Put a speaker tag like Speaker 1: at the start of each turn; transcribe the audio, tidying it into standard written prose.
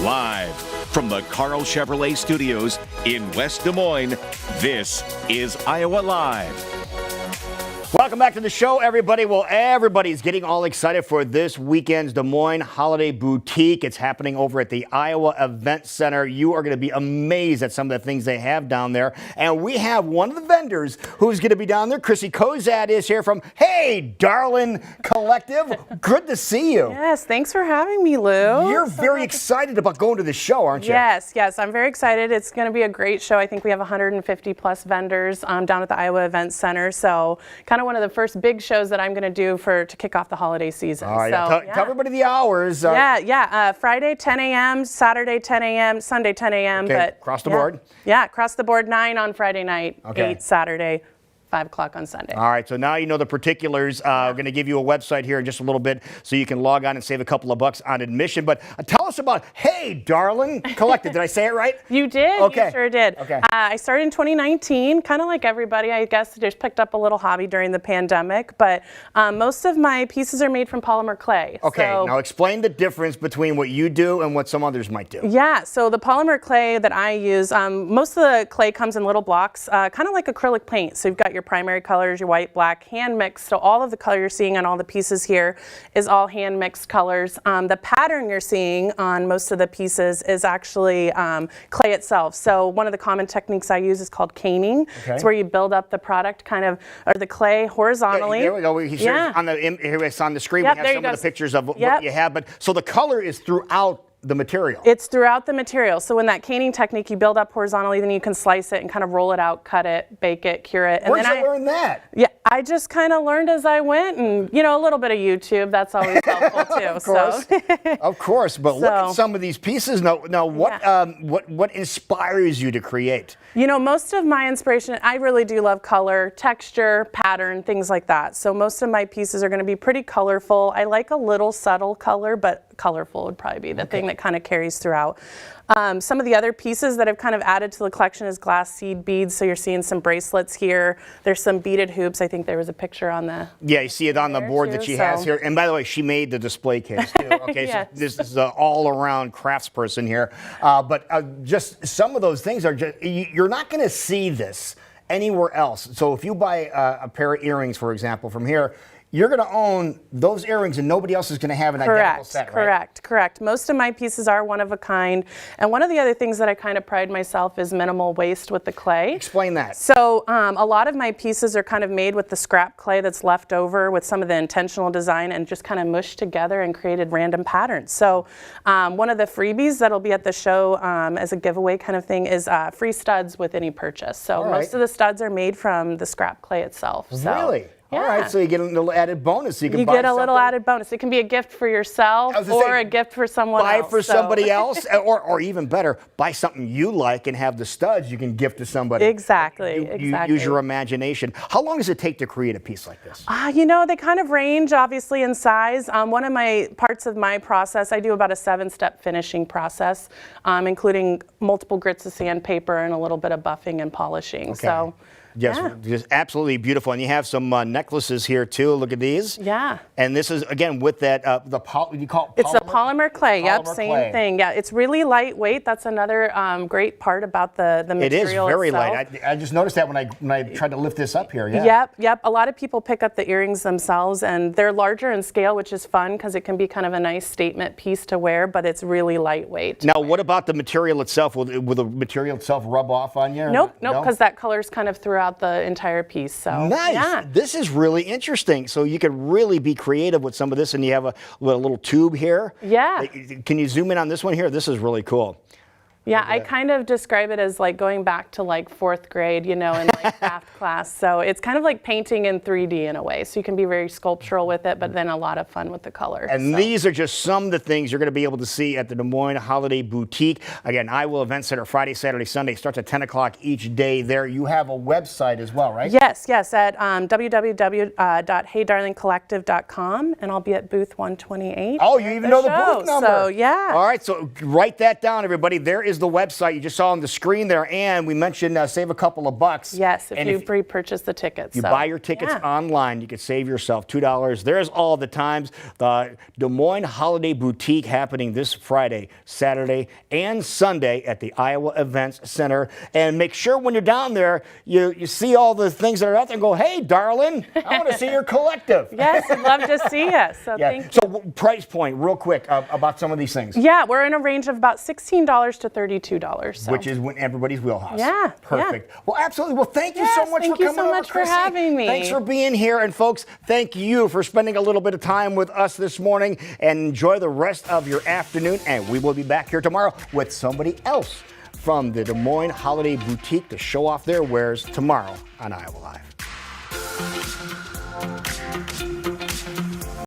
Speaker 1: Live from the Carl Chevrolet Studios in West Des Moines, this is Iowa Live.
Speaker 2: Welcome back to the show, everybody. Well, everybody's getting all excited for this weekend's Des Moines Holiday Boutique. It's happening over at the Iowa Event Center. You are going to be amazed at some of the things they have down there. And we have one of the vendors who's going to be down there. Crissy Cozad is here from Hey Darling Collective. Good to see you.
Speaker 3: Yes, thanks for having me, Lou.
Speaker 2: You're very excited about going to the show, aren't you?
Speaker 3: Yes, I'm very excited. It's going to be a great show. I think we have 150 plus vendors down at the Iowa Event Center. So kind of one of the first big shows that I'm going to do to kick off the holiday season.
Speaker 2: All right, so, tell everybody the hours.
Speaker 3: Friday 10 a.m., Saturday 10 a.m., Sunday 10 a.m.
Speaker 2: Okay,
Speaker 3: but
Speaker 2: across the board?
Speaker 3: Yeah, across the board, 9 on Friday night, 8 Saturday. 5 o'clock on Sunday.
Speaker 2: All right, so now you know the particulars. We're going to give you a website here in just a little bit so you can log on and save a couple of bucks on admission. But tell us about Hey Darling Collective. Did I say it right?
Speaker 3: You did.
Speaker 2: Okay.
Speaker 3: You sure did.
Speaker 2: Okay.
Speaker 3: I started in 2019, kind of like everybody, I guess. Just picked up a little hobby during the pandemic. But most of my pieces are made from polymer clay.
Speaker 2: Okay,
Speaker 3: so,
Speaker 2: now explain the difference between what you do and what some others might do.
Speaker 3: Yeah, so the polymer clay that I use, most of the clay comes in little blocks, kind of like acrylic paint. So you've got your primary colors, your white, black, hand mixed. So all of the color you're seeing on all the pieces here is all hand mixed colors. The pattern you're seeing on most of the pieces is actually clay itself. So one of the common techniques I use is called caning.
Speaker 2: Okay.
Speaker 3: It's where you build up the product or the clay horizontally.
Speaker 2: Yeah, there we go. Here it's on the screen.
Speaker 3: Yep,
Speaker 2: we have some of the pictures of what you have. But so the color is throughout the material.
Speaker 3: It's throughout the material. So in that caning technique, you build up horizontally, then you can slice it and kind of roll it out, cut it, bake it, cure it. And
Speaker 2: Where'd you learn that?
Speaker 3: Yeah, I just kind of learned as I went, and a little bit of YouTube. That's always helpful too.
Speaker 2: Of course, of course. But look at some of these pieces. Now, what inspires you to create?
Speaker 3: Most of my inspiration, I really do love color, texture, pattern, things like that. So most of my pieces are going to be pretty colorful. I like a little subtle color, but colorful would probably be the thing that kind of carries throughout. Some of the other pieces that I've kind of added to the collection is glass seed beads. So you're seeing some bracelets here. There's some beaded hoops. I think there was a picture on the...
Speaker 2: Yeah, you see it on the board that she has here. And by the way, she made the display case too. Okay,
Speaker 3: Yes.
Speaker 2: So this is an all-around craftsperson here. But just some of those things are just, you're not going to see this anywhere else. So if you buy a pair of earrings, for example, from here, you're going to own those earrings and nobody else is going to have an identical set, right?
Speaker 3: Correct. Most of my pieces are one of a kind. And one of the other things that I kind of pride myself is minimal waste with the clay.
Speaker 2: Explain that.
Speaker 3: So a lot of my pieces are kind of made with the scrap clay that's left over with some of the intentional design and just kind of mushed together and created random patterns. So one of the freebies that'll be at the show as a giveaway kind of thing is free studs with any purchase. So most of the studs are made from the scrap clay itself. So.
Speaker 2: Really?
Speaker 3: Yeah.
Speaker 2: All right, so you get a little added bonus. So you
Speaker 3: get a little added bonus. It can be a gift for yourself or a gift for someone else.
Speaker 2: Buy for somebody else, or even better, buy something you like and have the studs you can gift to somebody.
Speaker 3: Exactly.
Speaker 2: You use your imagination. How long does it take to create a piece like this?
Speaker 3: They kind of range, obviously, in size. One of my parts of my process, I do about a 7-step finishing process, including multiple grits of sandpaper and a little bit of buffing and polishing.
Speaker 2: Okay.
Speaker 3: So.
Speaker 2: Yes, just absolutely beautiful. And you have some necklaces here too. Look at these.
Speaker 3: Yeah.
Speaker 2: And this is again with that you call it polymer?
Speaker 3: It's a polymer clay. Yep,
Speaker 2: Polymer
Speaker 3: same
Speaker 2: clay.
Speaker 3: thing. Yeah, it's really lightweight. That's another great part about the material.
Speaker 2: It is very
Speaker 3: itself.
Speaker 2: light. I just noticed that when I tried to lift this up here. Yeah.
Speaker 3: Yep. A lot of people pick up the earrings themselves, and they're larger in scale, which is fun because it can be kind of a nice statement piece to wear. But it's really lightweight.
Speaker 2: Now, what about the material itself? Will the material itself rub off on you?
Speaker 3: Nope, because that color's kind of throughout the entire piece. So
Speaker 2: nice.
Speaker 3: Yeah.
Speaker 2: This is really interesting. So you could really be creative with some of this, and you have a little tube here.
Speaker 3: Yeah.
Speaker 2: Can you zoom in on this one here? This is really cool.
Speaker 3: Yeah, I kind of describe it as like going back to like 4th grade, in like craft class. So it's kind of like painting in 3D in a way. So you can be very sculptural with it, but then a lot of fun with the color.
Speaker 2: And these are just some of the things you're going to be able to see at the Des Moines Holiday Boutique. Again, Iowa Event Center, Friday, Saturday, Sunday. Starts at 10 o'clock each day there. You have a website as well, right?
Speaker 3: Yes, at www.heydarlingcollective.com, and I'll be at booth 128.
Speaker 2: Oh, you even know the booth number.
Speaker 3: So, yeah.
Speaker 2: All right, so write that down, everybody. There is is the website. You just saw on the screen there, and we mentioned save a couple of bucks.
Speaker 3: Yes, if you pre-purchase the tickets.
Speaker 2: You buy your tickets online, you can save yourself $2. There's all the times. The Des Moines Holiday Boutique happening this Friday, Saturday, and Sunday at the Iowa Events Center. And make sure when you're down there, you see all the things that are out there and go, hey, darling, I want to see your collective.
Speaker 3: Yes, I'd love to see it. So thank you.
Speaker 2: So price point, real quick, about some of these things.
Speaker 3: Yeah, we're in a range of about $16 to $32. So.
Speaker 2: Which is in everybody's wheelhouse.
Speaker 3: Yeah.
Speaker 2: Perfect. Yeah. Well, absolutely. Well, thank you so much for coming over,
Speaker 3: Thank you so much for having me.
Speaker 2: Thanks for being here. And folks, thank you for spending a little bit of time with us this morning. And enjoy the rest of your afternoon. And we will be back here tomorrow with somebody else from the Des Moines Holiday Boutique to show off their wares tomorrow on Iowa Live.